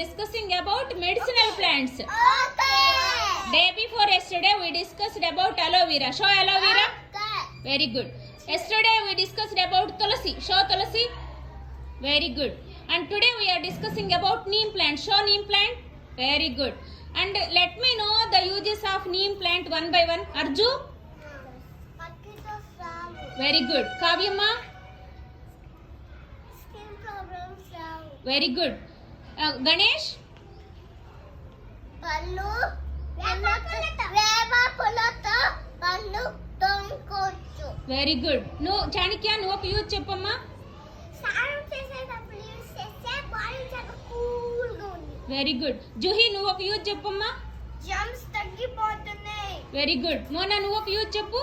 discussing about medicinal plants. Okay. Day before yesterday we discussed about aloe vera. Show aloe vera. Okay. Very good. Yesterday we discussed about tulsi. Show tulsi. Very good. And today we are discussing about neem plant. Show neem plant. Very good. And let me know the uses of neem plant one by one. Arju. Very good. Kavyamma. Skin problems Rao. Very good. Ganesh. పళ్ళు వేప పుల్లతో పళ్ళు తోముకోవచ్చు. Very good. No, Chanakya, నువ్వు ఒక use చెప్పమ్మా. స్నానం చేసేటప్పుడు use చేస్తే body చాలా కూల్గా ఉంది. Very good. జుహి నువ్వు ఒక యూజ్ చెప్పమ్మా. జమ్స్ తగ్గిపోతున్నాయి. Very good. మోనా నువ్వు ఒక యూజ్ చెప్పు.